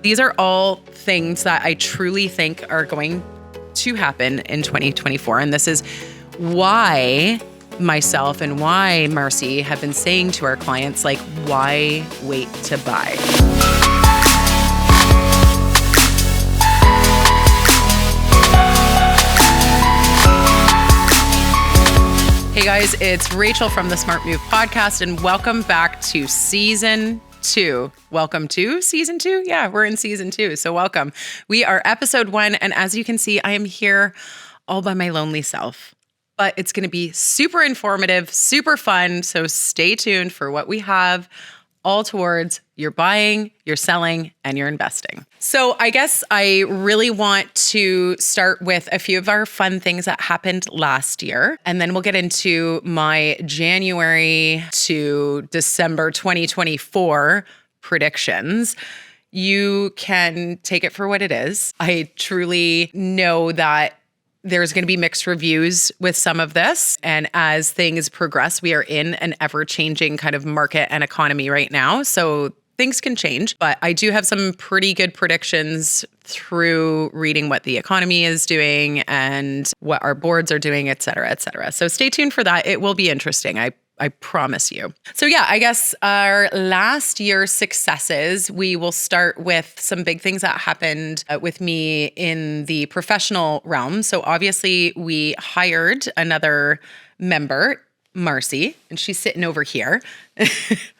These are all things that I truly think are going to happen in 2024. And this is why myself and why Marcy have been saying to our clients, like, why wait to buy? Hey guys, it's Rachel from the Smart Move podcast, and welcome back to season 2. Welcome to season 2. Yeah, we're in season 2. So welcome. We are episode 1. And as you can see, I am here all by my lonely self, but it's going to be super informative, super fun. So stay tuned for what we have all towards your buying, your selling, and your investing. So I guess I really want to start with a few of our fun things that happened last year. And then we'll get into my January to December 2024 predictions. You can take it for what it is. I truly know that there's going to be mixed reviews with some of this. And as things progress, we are in an ever-changing kind of market and economy right now. So things can change. But I do have some pretty good predictions through reading what the economy is doing and what our boards are doing, et cetera, et cetera. So stay tuned for that. It will be interesting. I promise you. So yeah, I guess our last year's successes, we will start with some big things that happened with me in the professional realm. So obviously we hired another member, Marcy, and she's sitting over here.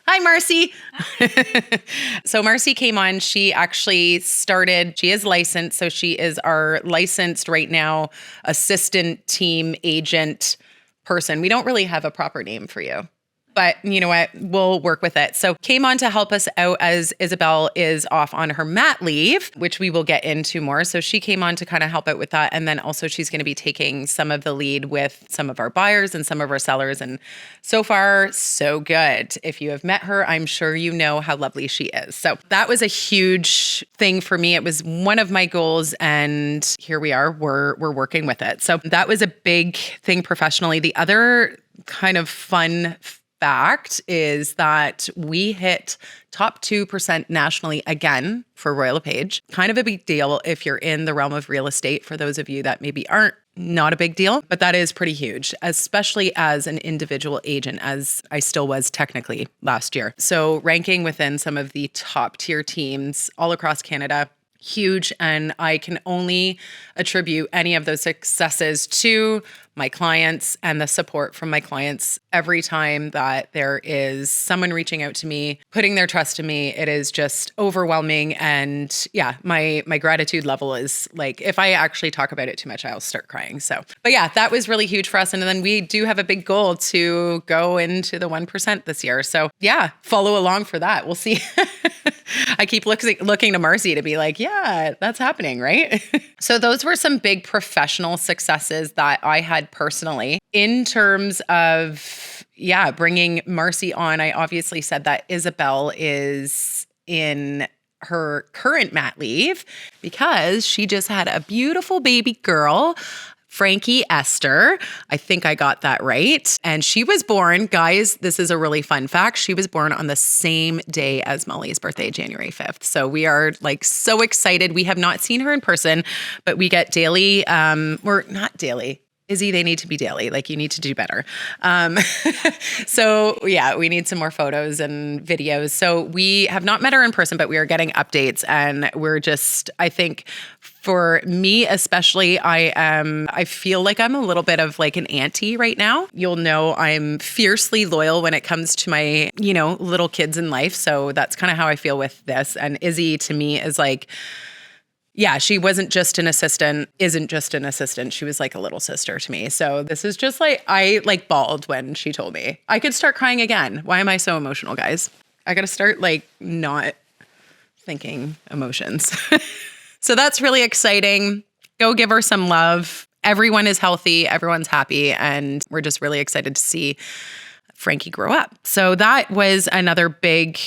Hi, Marcy. Hi. So Marcy came on. She actually started, she is licensed. So she is our licensed right now assistant team agent person. We don't really have a proper name for you, but you know what? We'll work with it. So came on to help us out as Isabel is off on her mat leave, which we will get into more. So she came on to kind of help out with that. And then also she's going to be taking some of the lead with some of our buyers and some of our sellers. And so far, so good. If you have met her, I'm sure you know how lovely she is. So that was a huge thing for me. It was one of my goals. And here we are, we're working with it. So that was a big thing professionally. The other kind of fun fact is that we hit top 2% nationally again for Royal LePage. Kind of a big deal if you're in the realm of real estate. For those of you that maybe aren't, not a big deal, but that is pretty huge, especially as an individual agent, as I still was technically last year. So ranking within some of the top tier teams all across Canada, huge. And I can only attribute any of those successes to my clients and the support from my clients. Every time that there is someone reaching out to me, putting their trust in me, it is just overwhelming. And yeah, my gratitude level is like, if I actually talk about it too much, I'll start crying. So, but yeah, that was really huge for us. And then we do have a big goal to go into the 1% this year. So yeah, follow along for that. We'll see. I keep looking to Marcy to be like, yeah, that's happening, right? So those were some big professional successes that I had personally. In terms of, yeah, bringing Marcy on, I obviously said that Isabel is in her current mat leave because she just had a beautiful baby girl, Frankie Esther. I think I got that right. And she was born, guys, this is a really fun fact. She was born on the same day as Molly's birthday, January 5th. So we are like so excited. We have not seen her in person, but we get daily, or not daily. Izzy, they need to be daily. Like, you need to do better. So yeah, we need some more photos and videos. So we have not met her in person, but we are getting updates, and we're just, I think for me especially, I feel like I'm a little bit of like an auntie right now. You'll know I'm fiercely loyal when it comes to my, little kids in life. So that's kind of how I feel with this. And Izzy to me is like, yeah, she wasn't just an assistant, isn't just an assistant. She was like a little sister to me. So this is just like, I like bawled when she told me. I could start crying again. Why am I so emotional, guys? I got to start like not thinking emotions. So that's really exciting. Go give her some love. Everyone is healthy. Everyone's happy. And we're just really excited to see Frankie grow up. So that was another big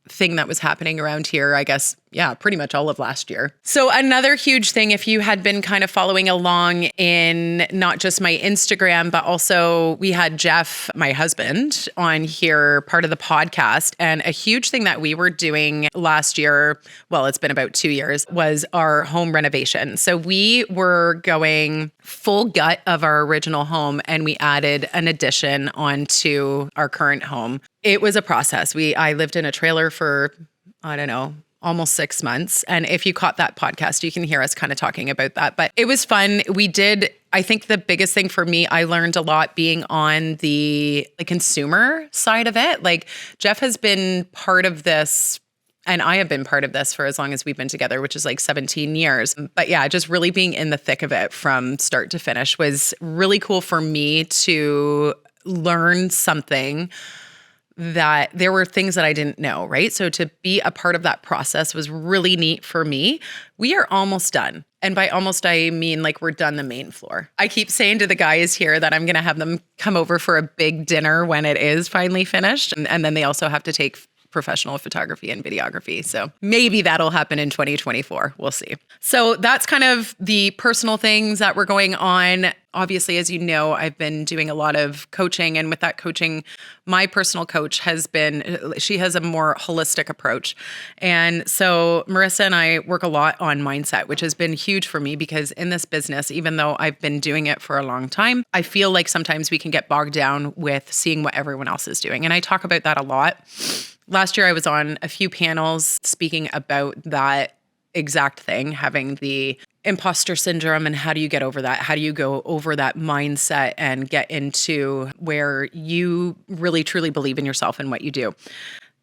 thing that was happening around here, I guess, pretty much all of last year. So another huge thing, if you had been kind of following along in not just my Instagram, but also we had Jeff, my husband, on here, part of the podcast. And a huge thing that we were doing last year, well, it's been about 2 years, was our home renovation. So we were going full gut of our original home and we added an addition onto our current home. It was a process. I lived in a trailer for, I don't know, almost 6 months. And if you caught that podcast, you can hear us kind of talking about that. But it was fun. I think the biggest thing for me, I learned a lot being on the consumer side of it. Like Jeff has been part of this, and I have been part of this for as long as we've been together, which is like 17 years. But yeah, just really being in the thick of it from start to finish was really cool for me to learn something that there were things that I didn't know, right? So to be a part of that process was really neat for me. We are almost done. And by almost, I mean like we're done the main floor. I keep saying to the guys here that I'm going to have them come over for a big dinner when it is finally finished. And then they also have to take professional photography and videography. So maybe that'll happen in 2024. We'll see. So that's kind of the personal things that were going on. Obviously, as you know, I've been doing a lot of coaching, and with that coaching, my personal coach she has a more holistic approach. And so Marissa and I work a lot on mindset, which has been huge for me because in this business, even though I've been doing it for a long time, I feel like sometimes we can get bogged down with seeing what everyone else is doing. And I talk about that a lot. Last year, I was on a few panels speaking about that exact thing, having the imposter syndrome and how do you get over that? How do you go over that mindset and get into where you really truly believe in yourself and what you do?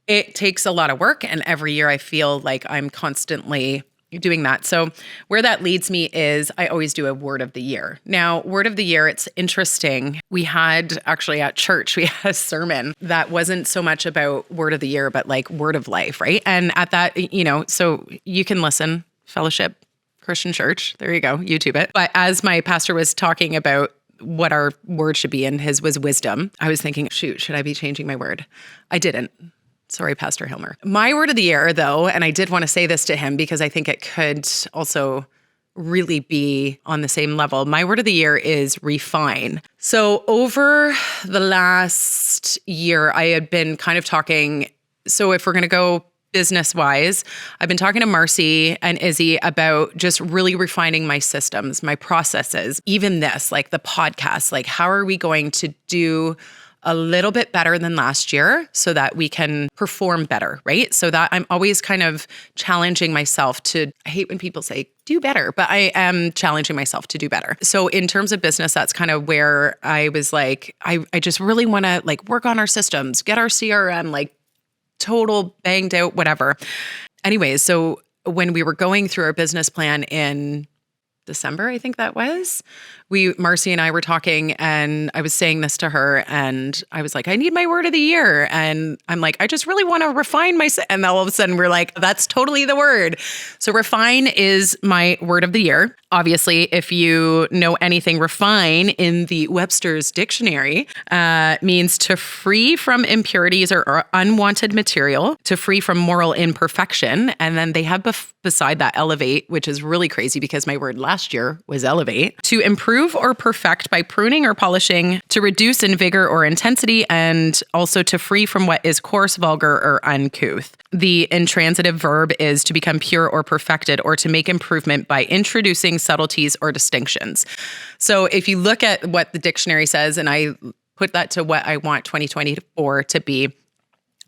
It takes a lot of work, and every year I feel like I'm constantly doing that. So where that leads me is I always do a word of the year. Now, word of the year, it's interesting. We had actually at church, we had a sermon that wasn't so much about word of the year, but like word of life, right? And at that, so you can listen, Fellowship Christian Church. There you go, YouTube it. But as my pastor was talking about what our word should be, and his was wisdom, I was thinking, shoot, should I be changing my word? I didn't. Sorry, Pastor Hilmer. My word of the year, though, and I did want to say this to him because I think it could also really be on the same level. My word of the year is refine. So over the last year, I had been kind of talking. So if we're going to go business-wise, I've been talking to Marcy and Izzy about just really refining my systems, my processes, even this, like the podcast, like how are we going to do a little bit better than last year so that we can perform better, right? So that I'm always kind of challenging myself to, I hate when people say do better, but I am challenging myself to do better. So in terms of business, that's kind of where I was like, I just really want to like work on our systems, get our CRM, like total banged out, whatever. Anyways, so when we were going through our business plan in December, I think that was, Marcy and I were talking and I was saying this to her and I was like, I need my word of the year. And I'm like, I just really want to refine myself. And all of a sudden we're like, that's totally the word. So refine is my word of the year. Obviously, if you know anything, refine in the Webster's dictionary means to free from impurities or unwanted material, to free from moral imperfection. And then they have beside that elevate, which is really crazy because my word last year was elevate, to improve or perfect by pruning or polishing, to reduce in vigor or intensity, and also to free from what is coarse, vulgar, or uncouth. The intransitive verb is to become pure or perfected, or to make improvement by introducing subtleties or distinctions. So if you look at what the dictionary says, and I put that to what I want 2024 to be,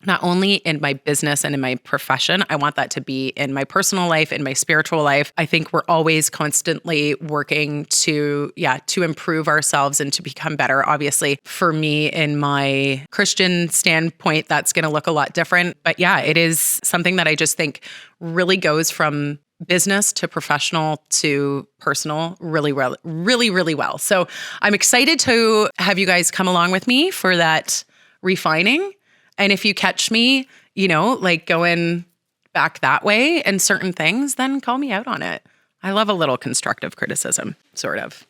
not only in my business and in my profession, I want that to be in my personal life, in my spiritual life. I think we're always constantly working to improve ourselves and to become better. Obviously, for me, in my Christian standpoint, that's going to look a lot different. But yeah, it is something that I just think really goes from business to professional to personal really well. So I'm excited to have you guys come along with me for that refining. And if you catch me, like going back that way in certain things, then call me out on it. I love a little constructive criticism, sort of.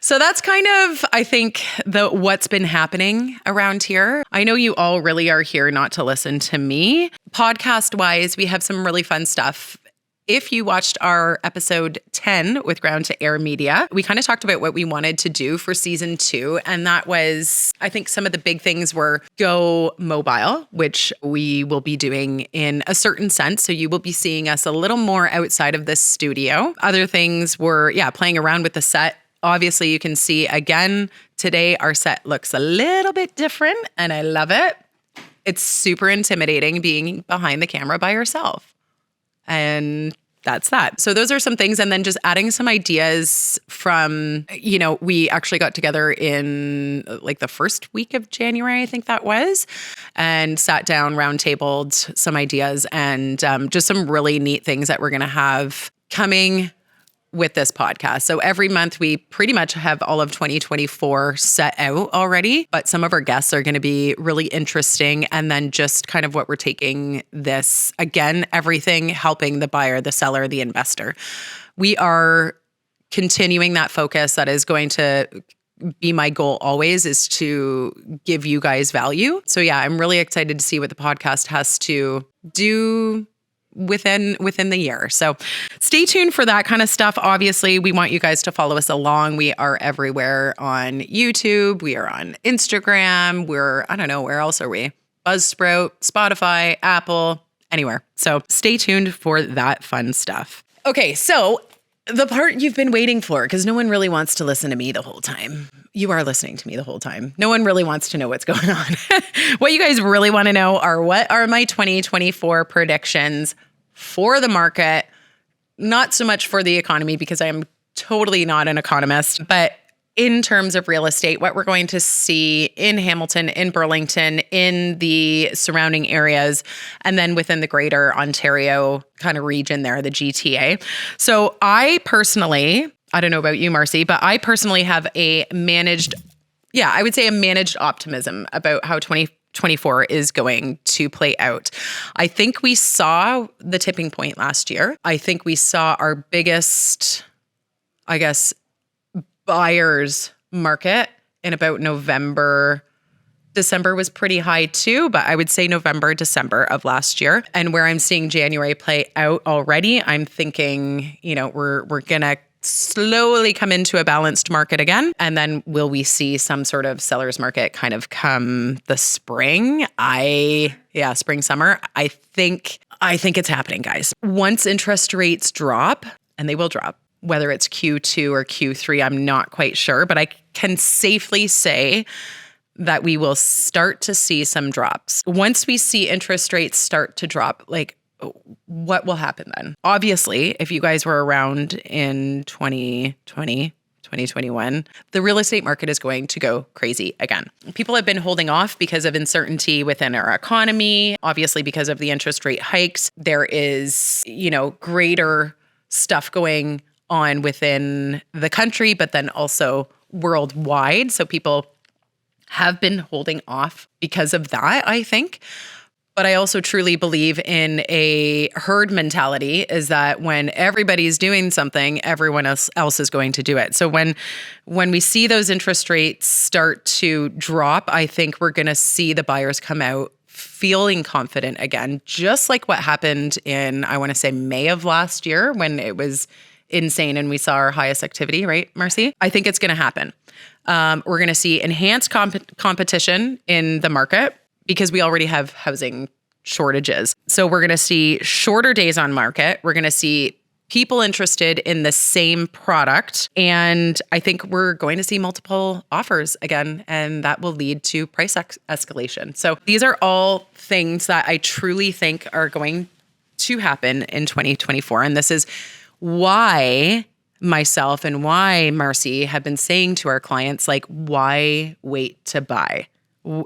So that's kind of, I think, what's been happening around here. I know you all really are here not to listen to me. Podcast-wise, we have some really fun stuff. If you watched our episode 10 with Ground to Air Media, we kind of talked about what we wanted to do for season 2. And that was, I think some of the big things were go mobile, which we will be doing in a certain sense. So you will be seeing us a little more outside of this studio. Other things were, playing around with the set. Obviously, you can see again, today our set looks a little bit different and I love it. It's super intimidating being behind the camera by yourself. And that's that. So those are some things. And then just adding some ideas from, we actually got together in like the first week of January, I think that was, and sat down, roundtabled some ideas and just some really neat things that we're going to have coming with this podcast. So every month we pretty much have all of 2024 set out already, but some of our guests are going to be really interesting. And then just kind of what we're taking this, again, everything helping the buyer, the seller, the investor. We are continuing that focus. That is going to be my goal always, is to give you guys value. So I'm really excited to see what the podcast has to do within the year. So stay tuned for that kind of stuff. Obviously, we want you guys to follow us along. We are everywhere on YouTube. We are on Instagram. I don't know, where else are we? Buzzsprout, Spotify, Apple, anywhere. So stay tuned for that fun stuff. Okay, so the part you've been waiting for, because no one really wants to listen to me the whole time. You are listening to me the whole time. No one really wants to know what's going on. What you guys really want to know are what are my 2024 predictions for the market, not so much for the economy because I am totally not an economist, but in terms of real estate, what we're going to see in Hamilton, in Burlington, in the surrounding areas, and then within the greater Ontario kind of region there, the GTA. So I personally, I don't know about you, Marcy, but I personally have a managed optimism about how 2024 is going to play out. I think we saw the tipping point last year. I think we saw our biggest, buyer's market in about November. December was pretty high too, but I would say November, December of last year. And where I'm seeing January play out already, I'm thinking, we're going to slowly come into a balanced market again. And then will we see some sort of seller's market kind of come the spring? Spring, summer. I think it's happening, guys. Once interest rates drop, and they will drop, whether it's Q2 or Q3, I'm not quite sure, but I can safely say that we will start to see some drops. Once we see interest rates start to drop, what will happen then? Obviously, if you guys were around in 2020, 2021, the real estate market is going to go crazy again. People have been holding off because of uncertainty within our economy. Obviously, because of the interest rate hikes, there is, greater stuff going on within the country, but then also worldwide. So people have been holding off because of that, I think. But I also truly believe in a herd mentality, is that when everybody's doing something, everyone else is going to do it. So when we see those interest rates start to drop, I think we're going to see the buyers come out feeling confident again, just like what happened in, I want to say, May of last year when it was insane and we saw our highest activity, right, Marcy? I think it's going to happen. We're going to see enhanced competition in the market, because we already have housing shortages. So we're going to see shorter days on market. We're going to see people interested in the same product. And I think we're going to see multiple offers again, and that will lead to price escalation. So these are all things that I truly think are going to happen in 2024. And this is why myself and why Marcy have been saying to our clients, why wait to buy?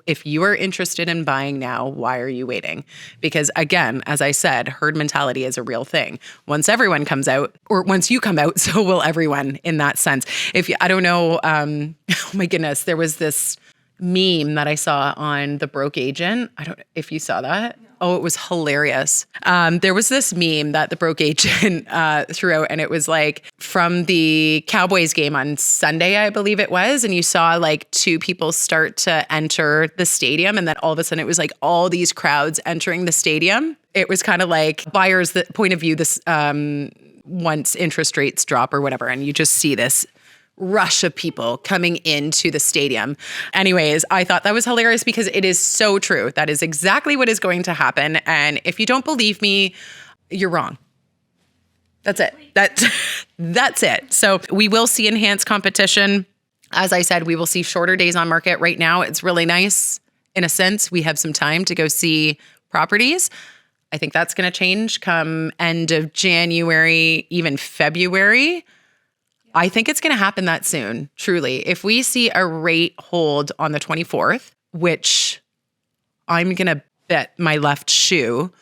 If you are interested in buying now, why are you waiting? Because again, as I said, herd mentality is a real thing. Once everyone comes out, or once you come out, so will everyone in that sense. I don't know, oh my goodness, there was this meme that I saw on The Broke Agent. I don't know if you saw that. No. Oh, it was hilarious. There was this meme that the broke agent threw out, and it was like from the Cowboys game on Sunday, I believe it was. And you saw like two people start to enter the stadium. And then all of a sudden it was like all these crowds entering the stadium. It was kind of like buyers' the point of view, this once interest rates drop or whatever. And you just see this rush of people coming into the stadium. Anyways, I thought that was hilarious because it is so true. That is exactly what is going to happen. And if you don't believe me, you're wrong. That's it. That's it. So we will see enhanced competition. As I said, we will see shorter days on market. Right now, it's really nice. In a sense, we have some time to go see properties. I think that's going to change come end of January, even February. I think it's going to happen that soon, truly. If we see a rate hold on the 24th, which I'm going to bet my left shoe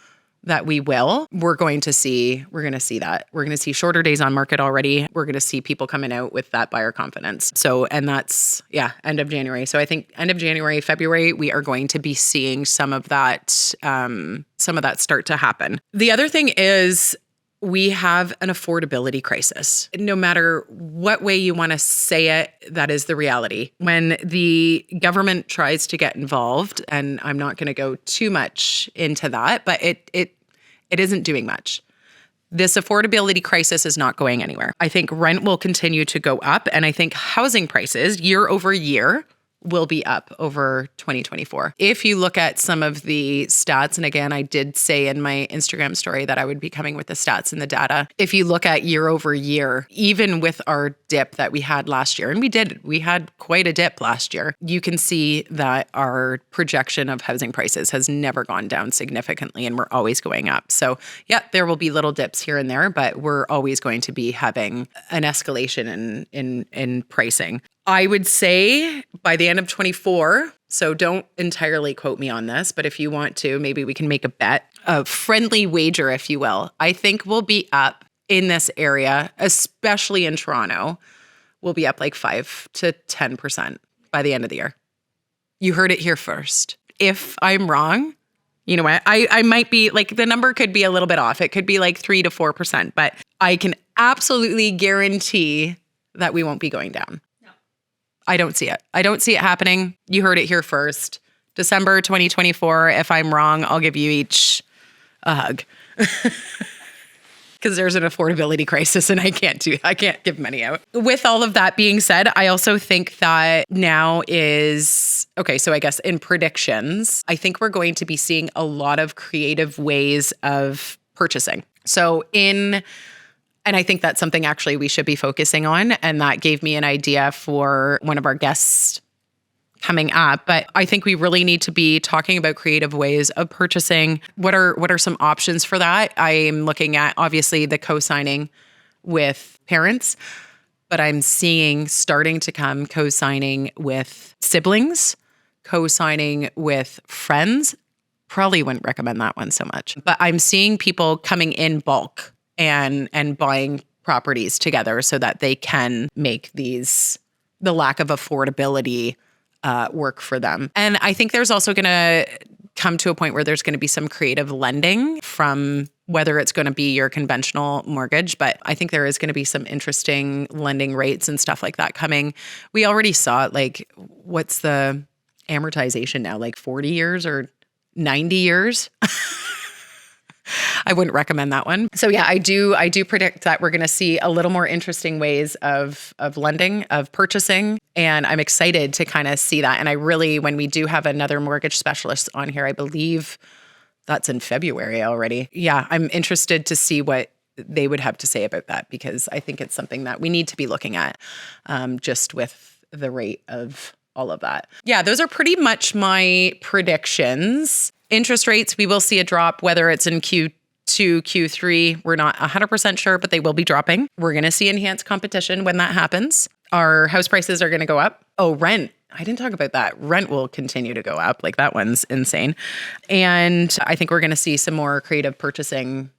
that we will, we're going to see that. We're going to see shorter days on market already. We're going to see people coming out with that buyer confidence. So, and that's, end of January. So I think end of January, February, we are going to be seeing some of that start to happen. The other thing is, we have an affordability crisis. No matter what way you want to say it, that is the reality. When the government tries to get involved, and I'm not going to go too much into that, but it isn't doing much. This affordability crisis is not going anywhere. I think rent will continue to go up, and I think housing prices year over year will be up over 2024. If you look at some of the stats, and again, I did say in my Instagram story that I would be coming with the stats and the data. If you look at year over year, even with our dip that we had last year, and we had quite a dip last year, you can see that our projection of housing prices has never gone down significantly, and we're always going up. So yeah, there will be little dips here and there, but we're always going to be having an escalation in pricing. I would say by the end of 24, so don't entirely quote me on this, but if you want to, maybe we can make a bet, a friendly wager, if you will. I think we'll be up in this area, especially in Toronto, we'll be up like 5 to 10% by the end of the year. You heard it here first. If I'm wrong, you know what? I might be like, the number could be a little bit off. It could be like 3 to 4%, but I can absolutely guarantee that we won't be going down. I don't see it. I don't see it happening. You heard it here first. December 2024. If I'm wrong, I'll give you each a hug. Because there's an affordability crisis and I can't give money out. With all of that being said, I also think that now is, okay, so I guess in predictions, I think we're going to be seeing a lot of creative ways of purchasing. And I think that's something actually we should be focusing on. And that gave me an idea for one of our guests coming up. But I think we really need to be talking about creative ways of purchasing. What are some options for that? I'm looking at obviously the co-signing with parents, but I'm seeing starting to come co-signing with siblings, co-signing with friends. Probably wouldn't recommend that one so much. But I'm seeing people coming in bulk and buying properties together so that they can make the lack of affordability work for them. And I think there's also going to come to a point where there's going to be some creative lending from whether it's going to be your conventional mortgage, but I think there is going to be some interesting lending rates and stuff like that coming. We already saw it, like, what's the amortization now? Like 40 years or 90 years? I wouldn't recommend that one. So yeah, I do predict that we're going to see a little more interesting ways of lending, of purchasing, and I'm excited to kind of see that. And I really, when we do have another mortgage specialist on here, I believe that's in February already. Yeah, I'm interested to see what they would have to say about that, because I think it's something that we need to be looking at, just with the rate of all of that. Yeah, those are pretty much my predictions. Interest rates, we will see a drop, whether it's in Q2, Q3. We're not 100% sure, but they will be dropping. We're going to see enhanced competition when that happens. Our house prices are going to go up. Oh, rent. I didn't talk about that. Rent will continue to go up. Like, that one's insane. And I think we're going to see some more creative purchasing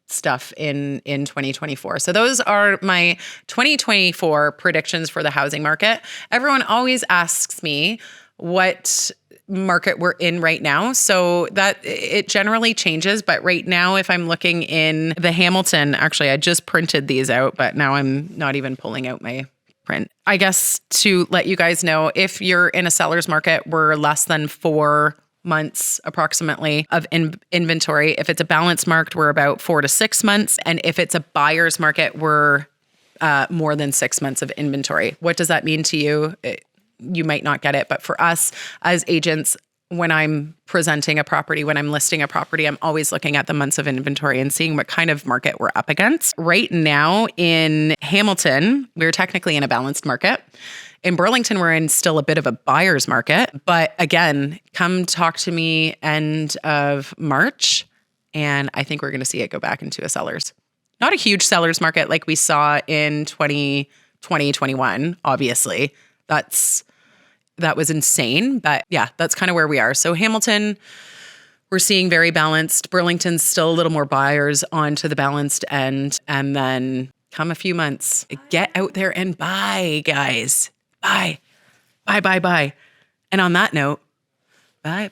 stuff in 2024. So those are my 2024 predictions for the housing market. Everyone always asks me, what market we're in right now. So that it generally changes. But right now, if I'm looking in the Hamilton, actually, I just printed these out, but now I'm not even pulling out my print. I guess to let you guys know, if you're in a seller's market, we're less than 4 months approximately of inventory. If it's a balanced market, we're about 4 to 6 months. And if it's a buyer's market, we're more than 6 months of inventory. What does that mean to you? You might not get it, but for us as agents, when I'm presenting a property, when I'm listing a property, I'm always looking at the months of inventory and seeing what kind of market we're up against. Right now in Hamilton, we're technically in a balanced market. In Burlington, we're in still a bit of a buyer's market. But again, come talk to me end of March, and I think we're going to see it go back into a seller's. Not a huge seller's market like we saw in 2020, 21, obviously. That was insane. But yeah, that's kind of where we are. So Hamilton, we're seeing very balanced. Burlington's still a little more buyers onto the balanced end. And then come a few months, get out there and buy, guys. Buy. And on that note, bye.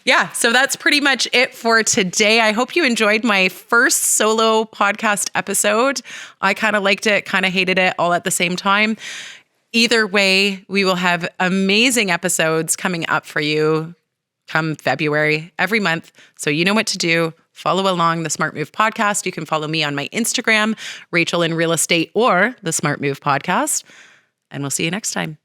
Yeah, so that's pretty much it for today. I hope you enjoyed my first solo podcast episode. I kind of liked it, kind of hated it all at the same time. Either way, we will have amazing episodes coming up for you come February every month. So you know what to do. Follow along the Smart Move podcast. You can follow me on my Instagram, Rachel in Real Estate, or the Smart Move podcast. And we'll see you next time.